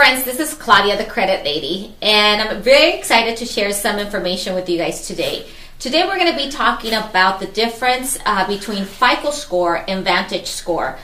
friends, this is Claudia, the Credit Lady, and I'm very excited to share some information with you guys today. Today we're going to be talking about the difference between FICO score and Vantage score.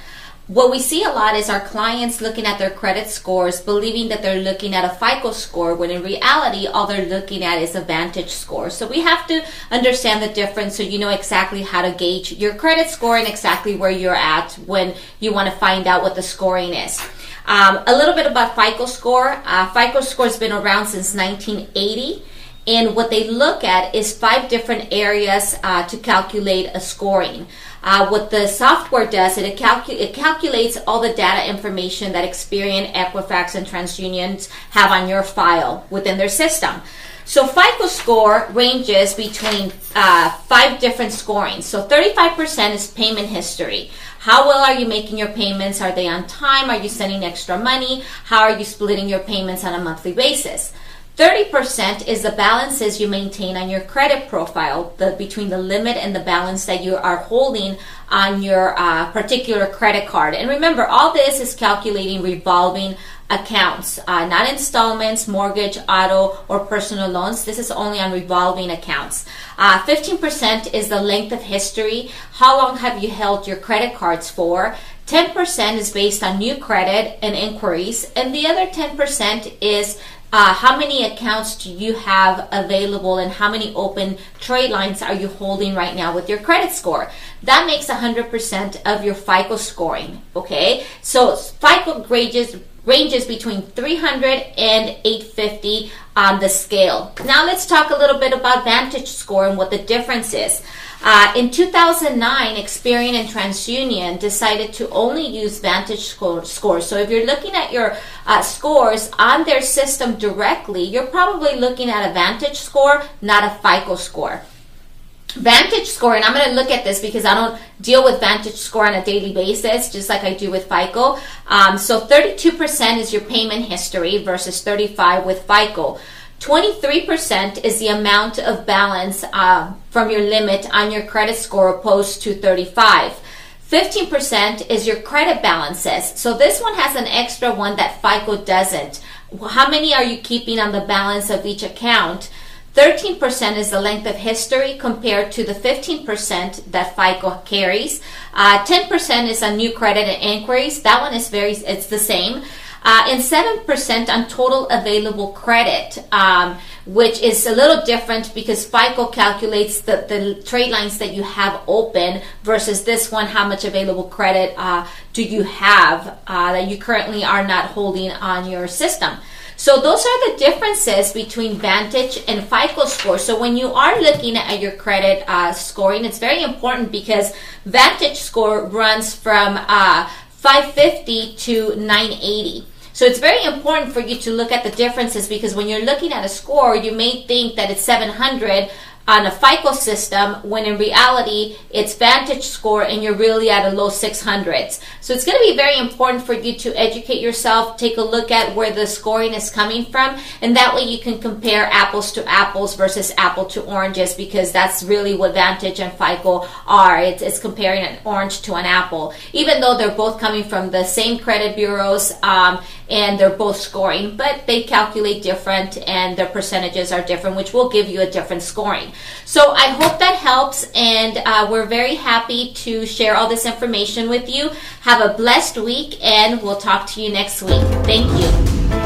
What we see a lot is our clients looking at their credit scores, believing that they're looking at a FICO score, when in reality all they're looking at is a Vantage score. So we have to understand the difference so you know exactly how to gauge your credit score and exactly where you're at when you want to find out what the scoring is. A little bit about FICO score. FICO score has been around since 1980, and what they look at is 5 different areas to calculate a scoring. What the software does, it calculates all the data information that Experian, Equifax, and TransUnion have on your file within their system. So FICO score ranges between 5 different scorings. So 35% is payment history. How well are you making your payments? Are they on time? Are you sending extra money? How are you splitting your payments on a monthly basis? 30% is the balances you maintain on your credit profile, between the limit and the balance that you are holding on your particular credit card. And remember, all this is calculating revolving accounts, not installments, mortgage, auto, or personal loans. This is only on revolving accounts. 15% is the length of history. How long have you held your credit cards for? 10% is based on new credit and inquiries, and the other 10% is how many accounts do you have available and how many open trade lines are you holding right now with your credit score. That makes 100% of your FICO scoring, okay? So FICO ranges between 300 and 850 on the scale. Now let's talk a little bit about Vantage score and what the difference is. In 2009, Experian and TransUnion decided to only use Vantage scores. So if you're looking at your scores on their system directly, you're probably looking at a Vantage score, not a FICO score. Vantage score, and I'm going to look at this because I don't deal with Vantage score on a daily basis, just like I do with FICO. So 32% is your payment history versus 35% with FICO. 23% is the amount of balance from your limit on your credit score opposed to 35%. 15% is your credit balances. So this one has an extra one that FICO doesn't. How many are you keeping on the balance of each account? 13% is the length of history compared to the 15% that FICO carries. 10% is on new credit and inquiries. That one is it's the same. And 7% on total available credit, which is a little different because FICO calculates the trade lines that you have open versus this one, how much available credit do you have that you currently are not holding on your system. So those are the differences between Vantage and FICO score. So when you are looking at your credit scoring, it's very important because Vantage score runs from 550 to 980. So it's very important for you to look at the differences because when you're looking at a score, you may think that it's 700 on a FICO system when in reality it's Vantage score and you're really at a low 600s. So it's going to be very important for you to educate yourself, take a look at where the scoring is coming from, and that way you can compare apples to apples versus apple to oranges because that's really what Vantage and FICO are. It's comparing an orange to an apple, even though they're both coming from the same credit bureaus and they're both scoring, but they calculate different and their percentages are different, which will give you a different scoring. So I hope that helps, and we're very happy to share all this information with you. Have a blessed week, and we'll talk to you next week. Thank you.